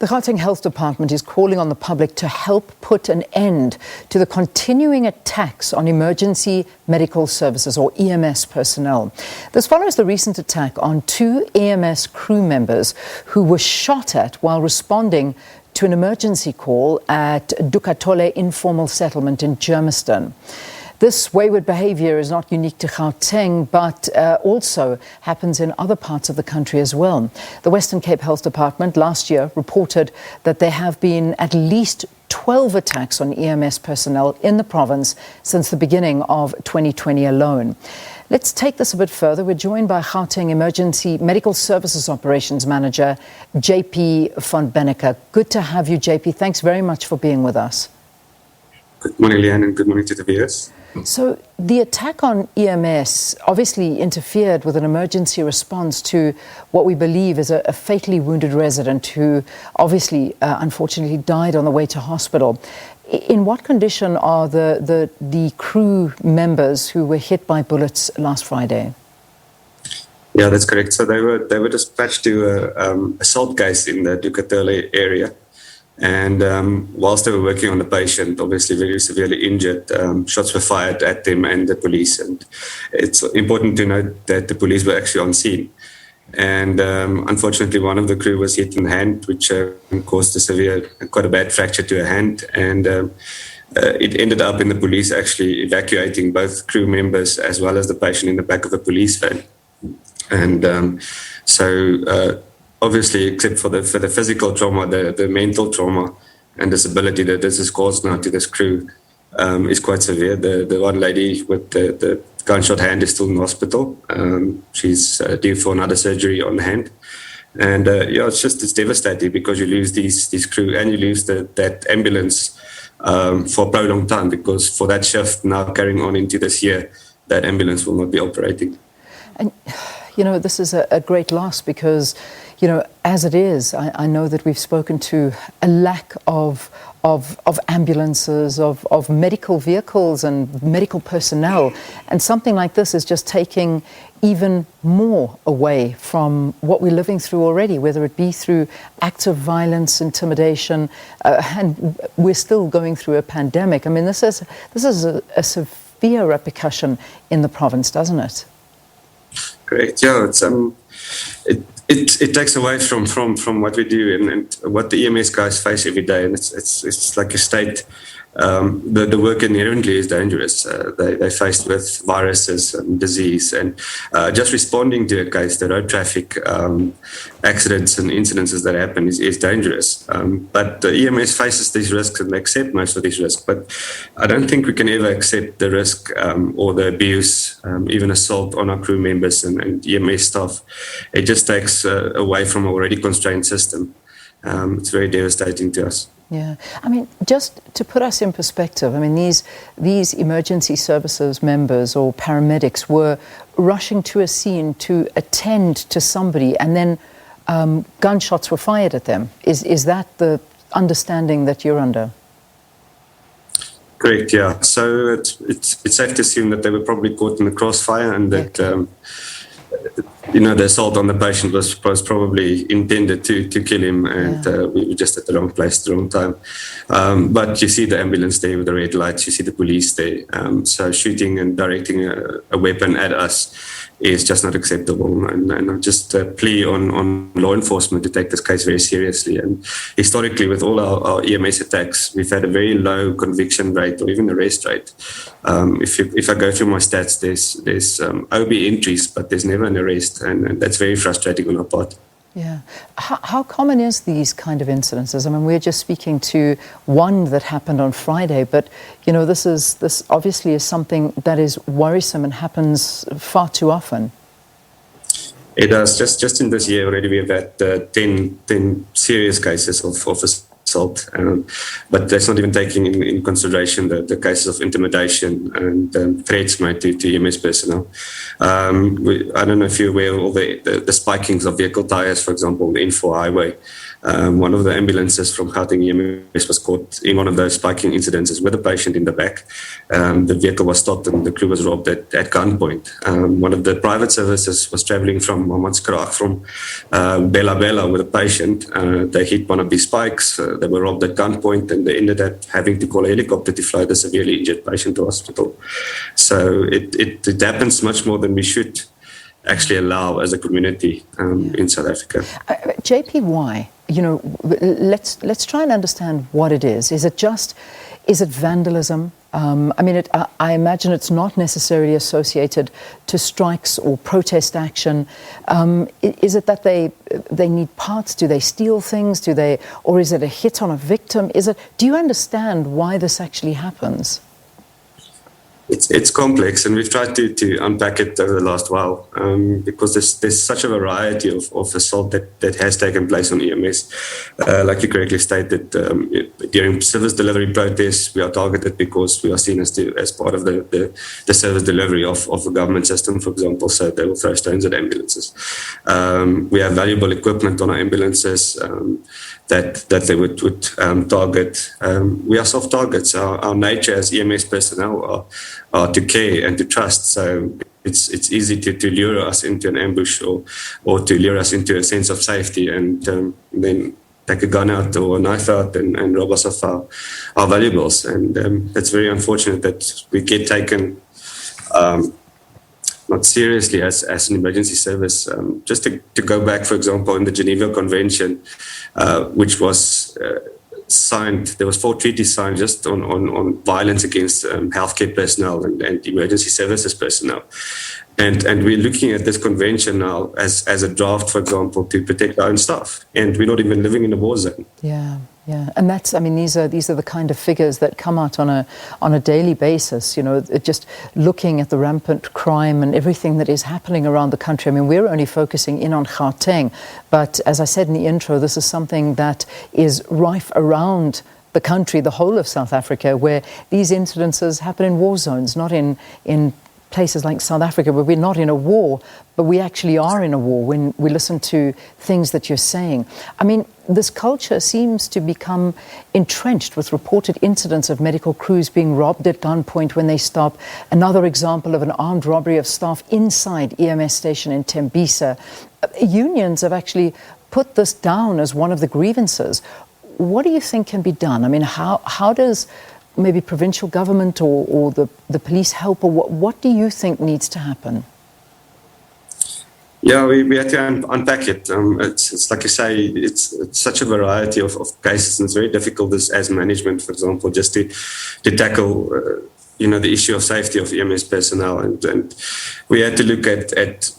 The Gauteng Health Department is calling on the public to help put an end to the continuing attacks on emergency medical services, or EMS personnel. This follows the recent attack on 2 EMS crew members who were shot at while responding to an emergency call at Dukathole informal settlement in Germiston. This wayward behaviour is not unique to Gauteng, but also happens in other parts of the country as well. The Western Cape Health Department last year reported that there have been at least 12 attacks on EMS personnel in the province since the beginning of 2020 alone. Let's take this a bit further. We're joined by Gauteng Emergency Medical Services Operations Manager, JP van Benecke. Good to have you, JP. Thanks very much for being with us. Good morning, Leanne, and good morning to the viewers. So the attack on EMS obviously interfered with an emergency response to what we believe is a fatally wounded resident who obviously, unfortunately, died on the way to hospital. In what condition are the crew members who were hit by bullets last Friday? Yeah, that's correct. So they were dispatched to a assault case in the Dukathole area. And whilst they were working on the patient, obviously very severely injured, shots were fired at them and the police. And it's important to note that the police were actually on scene. And unfortunately, one of the crew was hit in the hand, which caused quite a bad fracture to her hand. And it ended up in the police actually evacuating both crew members as well as the patient in the back of a police van. And obviously, except for the physical trauma, the mental trauma and disability that this has caused now to this crew is quite severe. The one lady with the gunshot hand is still in hospital. She's due for another surgery on the hand. And it's devastating because you lose these crew and you lose that ambulance for a prolonged time, because for that shift now carrying on into this year, that ambulance will not be operating. And this is a great loss because, as it is, I know that we've spoken to a lack of ambulances, of medical vehicles and medical personnel. And something like this is just taking even more away from what we're living through already, whether it be through acts of violence, intimidation, and we're still going through a pandemic. I mean, this is a severe repercussion in the province, doesn't it? Great. Yeah, it takes away from what we do and what the EMS guys face every day, and it's like a state. The work inherently is dangerous. They're faced with viruses and disease, and just responding to a case, the road traffic accidents and incidences that happen is dangerous. But the EMS faces these risks and they accept most of these risks. But I don't think we can ever accept the risk or the abuse, even assault on our crew members and EMS staff. It just takes away from an already constrained system. It's very devastating to us. Yeah, I mean, just to put us in perspective, I mean, these emergency services members or paramedics were rushing to a scene to attend to somebody, and then gunshots were fired at them. Is that the understanding that you're under? Correct. Yeah. So it's safe to assume that they were probably caught in the crossfire, and that the assault on the patient was probably intended to kill him, and we were just at the wrong place at the wrong time. But you see the ambulance there with the red lights, you see the police there. So shooting and directing a weapon at us is just not acceptable. And I just plea on law enforcement to take this case very seriously. And historically, with all our EMS attacks, we've had a very low conviction rate or even arrest rate. If I go through my stats, there's OB entries, but there's never an arrest, and that's very frustrating on our part. Yeah. How common is these kind of incidences? I mean, we're just speaking to one that happened on Friday, but, this obviously is something that is worrisome and happens far too often. It does. Just in this year already, we've had 10 serious cases of assault, but that's not even taking in consideration the cases of intimidation and threats made to EMS personnel. I don't know if you're aware of all the spikings of vehicle tires, for example, on the N4 highway. One of the ambulances from Gauteng EMS was caught in one of those spiking incidences with a patient in the back. The vehicle was stopped and the crew was robbed at gunpoint. One of the private services was traveling from Manskraag, from Bella Bella, with a patient. They hit one of these spikes. They were robbed at gunpoint, and they ended up having to call a helicopter to fly the severely injured patient to hospital. So it happens much more than we should actually allow as a community in South Africa. JP, why? Let's try and understand what it is. Is it vandalism? I imagine it's not necessarily associated to strikes or protest action. Is it that they need parts? Do they steal things? Or is it a hit on a victim? Do you understand why this actually happens? It's complex, and we've tried to unpack it over the last while, because there's such a variety of assault that has taken place on EMS. Like you correctly stated, during service delivery protests, we are targeted because we are seen as part of the service delivery of a government system, for example, so they will throw stones at ambulances. We have valuable equipment on our ambulances that they would target. We are soft targets. Our nature as EMS personnel are to care and to trust. So it's easy to lure us into an ambush or to lure us into a sense of safety, and then take a gun out or a knife out and rob us of our valuables. And it's very unfortunate that we get taken not seriously as an emergency service. Just to go back, for example, in the Geneva Convention, which was signed, there was 4 treaties signed just on violence against healthcare personnel and emergency services personnel. And we're looking at this convention now as a draft, for example, to protect our own staff. And we're not even living in a war zone. Yeah. And these are the kind of figures that come out on a daily basis, just looking at the rampant crime and everything that is happening around the country. I mean, we're only focusing in on Gauteng, but as I said in the intro, this is something that is rife around the country, the whole of South Africa, where these incidences happen in war zones, not in places like South Africa, where we're not in a war, but we actually are in a war when we listen to things that you're saying. I mean, this culture seems to become entrenched with reported incidents of medical crews being robbed at gunpoint when they stop. Another example of an armed robbery of staff inside EMS station in Tembisa. Unions have actually put this down as one of the grievances. What do you think can be done? I mean, how does maybe provincial government or the police help, or what do you think needs to happen? Yeah, we had to unpack it. It's like you say, it's such a variety of cases, and it's very difficult as management, for example, just to tackle the issue of safety of EMS personnel, and we had to look at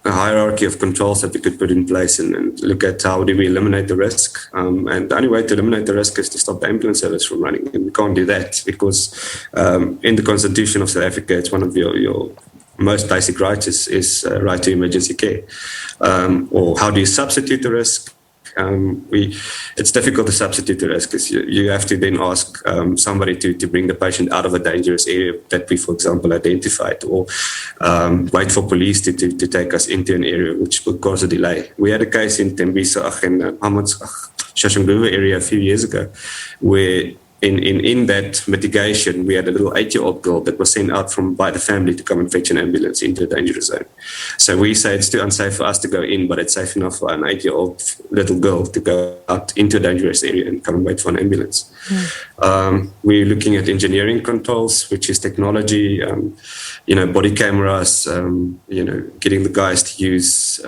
a hierarchy of controls that we could put in place and look at how do we eliminate the risk. And the only way to eliminate the risk is to stop the ambulance service from running. And we can't do that because in the Constitution of South Africa, it's one of your most basic rights is right to emergency care. Or how do you substitute the risk? It's difficult to substitute the risk because you have to then ask somebody to bring the patient out of a dangerous area that we, for example, identified, or wait for police to take us into an area which would cause a delay. We had a case in Tembisa and Shashanguve area a few years ago where in that mitigation, we had a little 8-year-old girl that was sent out by the family to come and fetch an ambulance into a dangerous zone. So we say it's too unsafe for us to go in, but it's safe enough for an 8-year-old little girl to go out into a dangerous area and come and wait for an ambulance. We're looking at engineering controls, which is technology, body cameras, getting the guys to use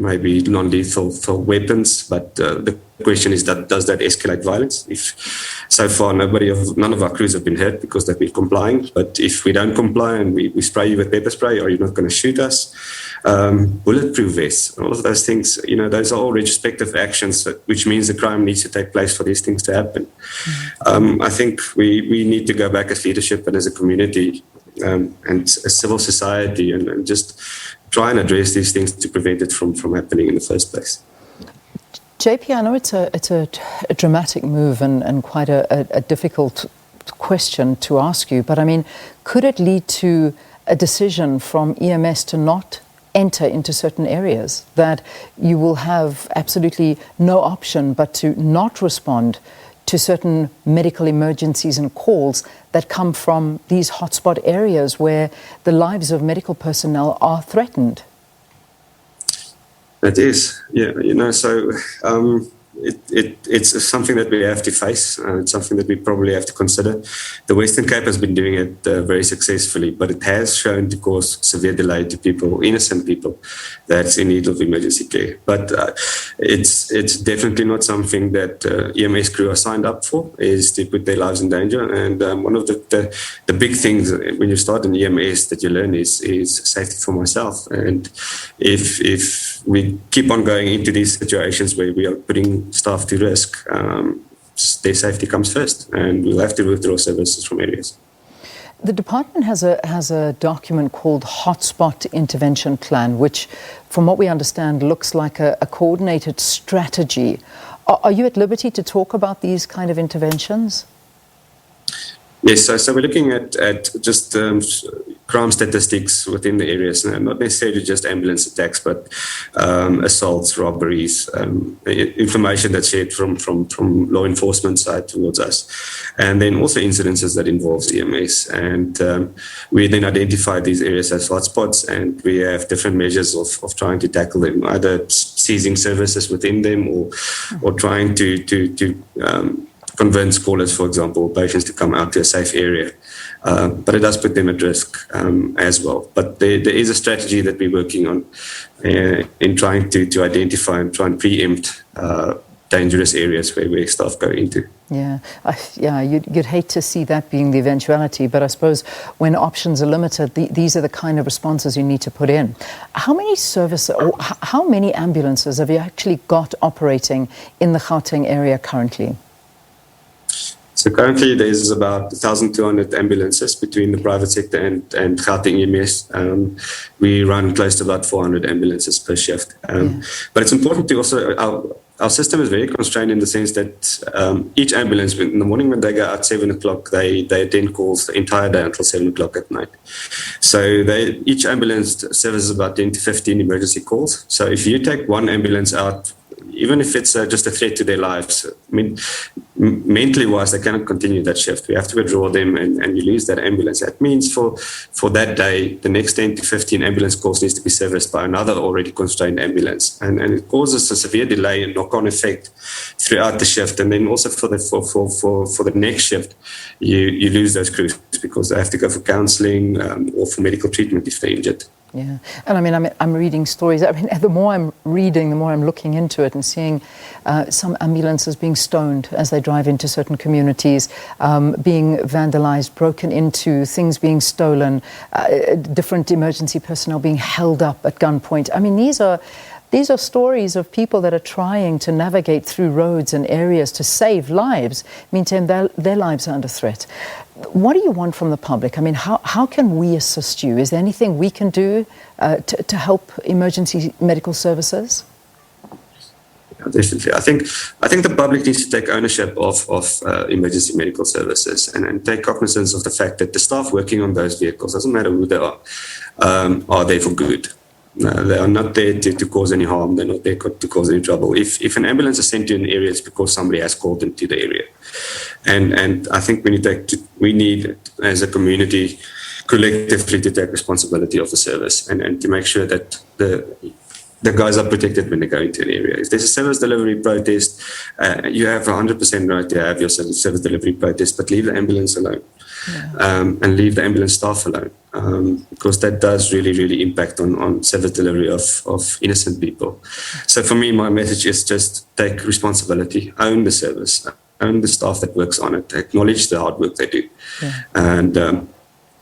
maybe non-lethal weapons, but the question is does that escalate violence? If so far none of our crews have been hurt because they've been complying, but if we don't comply and we spray you with pepper spray, are you not going to shoot us? Bulletproof vests, all of those things, those are all retrospective actions, which means the crime needs to take place for these things to happen. I think we need to go back as leadership and as a community and as civil society and just try and address these things to prevent it from happening in the first place. JP, I know it's a dramatic move and quite a difficult question to ask you, but I mean, could it lead to a decision from EMS to not enter into certain areas, that you will have absolutely no option but to not respond to certain medical emergencies and calls that come from these hotspot areas where the lives of medical personnel are threatened. It is, yeah. So it's something that we have to face. It's something that we probably have to consider. The Western Cape has been doing it very successfully, but it has shown to cause severe delay to people, innocent people, that's in need of emergency care. But it's definitely not something that EMS crew are signed up for, is to put their lives in danger. And one of the big things when you start in EMS that you learn is safety for myself. And if we keep on going into these situations where we are putting staff to risk, their safety comes first, and we'll have to withdraw services from areas. The department has a document called Hotspot Intervention Plan, which, from what we understand, looks like a coordinated strategy. Are you at liberty to talk about these kind of interventions? Yes, so we're looking at just crime statistics within the areas, not necessarily just ambulance attacks, but assaults, robberies, information that's shared from law enforcement side towards us, and then also incidences that involves EMS. And we then identify these areas as hotspots, and we have different measures of trying to tackle them, either seizing services within them or trying to convince callers, for example, patients to come out to a safe area. But it does put them at risk as well. But there is a strategy that we're working on in trying to identify and try and preempt dangerous areas where staff go into. Yeah, you'd hate to see that being the eventuality, but I suppose when options are limited, these are the kind of responses you need to put in. How many services, or how many ambulances have you actually got operating in the Gauteng area currently? So currently there's about 1,200 ambulances between the private sector and Gauteng EMS. We run close to about 400 ambulances per shift. But it's important to also, our system is very constrained in the sense that each ambulance, in the morning when they go out 7 o'clock, they attend calls the entire day until 7 o'clock at night. So each ambulance services about 10 to 15 emergency calls. So if you take one ambulance out, even if it's just a threat to their lives, I mean, mentally wise, they cannot continue that shift. We have to withdraw them and you lose that ambulance. That means for that day, the next 10 to 15 ambulance calls needs to be serviced by another already constrained ambulance. And it causes a severe delay and knock-on effect throughout the shift. And then also for the next shift, you lose those crews because they have to go for counselling or for medical treatment if they're injured. Yeah, and I mean, I'm reading stories. I mean, the more I'm reading, the more I'm looking into it and seeing some ambulances being stoned as they drive into certain communities, being vandalized, broken into, things being stolen, different emergency personnel being held up at gunpoint. I mean, these are stories of people that are trying to navigate through roads and areas to save lives. Meantime, their lives are under threat. What do you want from the public? I mean, how can we assist you? Is there anything we can do to help emergency medical services? Yeah, definitely. I think the public needs to take ownership of emergency medical services and take cognizance of the fact that the staff working on those vehicles, doesn't matter who they are there for good. No, they are not there to cause any harm. They're not there to cause any trouble. If an ambulance is sent to an area, it's because somebody has called them to the area. And I think we need as a community collectively to take responsibility of the service and to make sure that the guys are protected when they go into an area. If there's a service delivery protest, you have 100% right to have your service delivery protest, but leave the ambulance alone. Yeah. And leave the ambulance staff alone, because that does really, really impact on service delivery of innocent people. So for me, my message is just take responsibility, own the service, own the staff that works on it, acknowledge the hard work they do, and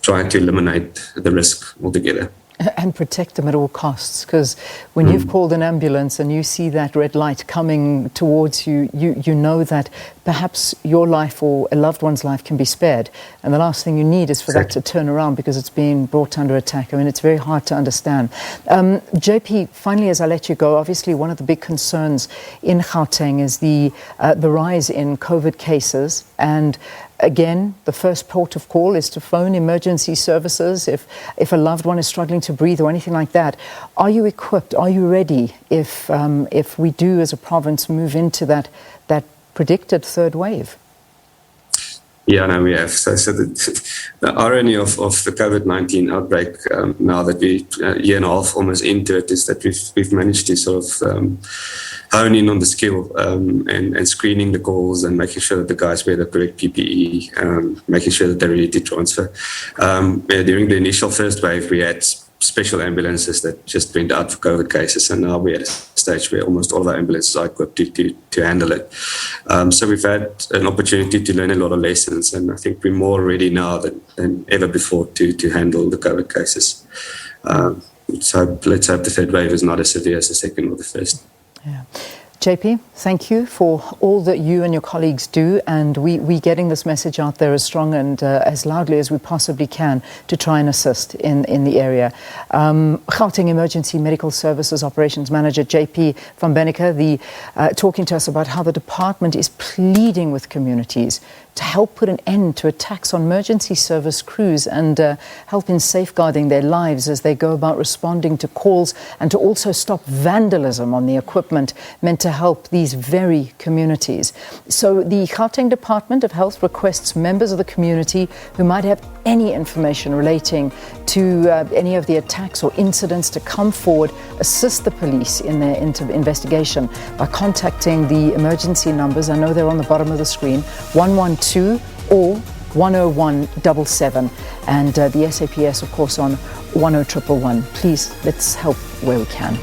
try to eliminate the risk altogether. And protect them at all costs, because when you've called an ambulance and you see that red light coming towards you, you know that perhaps your life or a loved one's life can be spared. And the last thing you need is for that to turn around because it's being brought under attack. I mean, it's very hard to understand. JP, finally, as I let you go, obviously one of the big concerns in Gauteng is the rise in COVID cases, and Again, the first port of call is to phone emergency services if a loved one is struggling to breathe or anything like that. Are you equipped? Are you ready if we do, as a province, move into that predicted third wave? Yeah, no, we have. So the irony of the COVID-19 outbreak, now that we're a year and a half almost into it, is that we've managed to sort of hone in on the skill and screening the calls and making sure that the guys wear the correct PPE, making sure that they're ready to transfer. During the initial first wave, we had special ambulances that just went out for COVID cases, and now we're at a stage where almost all of our ambulances are equipped to handle it. So we've had an opportunity to learn a lot of lessons, and I think we're more ready now than ever before to handle the COVID cases. So let's hope the third wave is not as severe as the second or the first. Yeah. JP, thank you for all that you and your colleagues do, and we getting this message out there as strong and as loudly as we possibly can to try and assist in the area. Gauteng Emergency Medical Services Operations Manager JP from Benecke, talking to us about how the department is pleading with communities to help put an end to attacks on emergency service crews and help in safeguarding their lives as they go about responding to calls, and to also stop vandalism on the equipment meant to help these very communities. So the Gauteng Department of Health requests members of the community who might have any information relating to any of the attacks or incidents to come forward, assist the police in their investigation by contacting the emergency numbers. I know they're on the bottom of the screen, 112 or 10177, and the SAPS, of course, on 10111. Please, let's help where we can.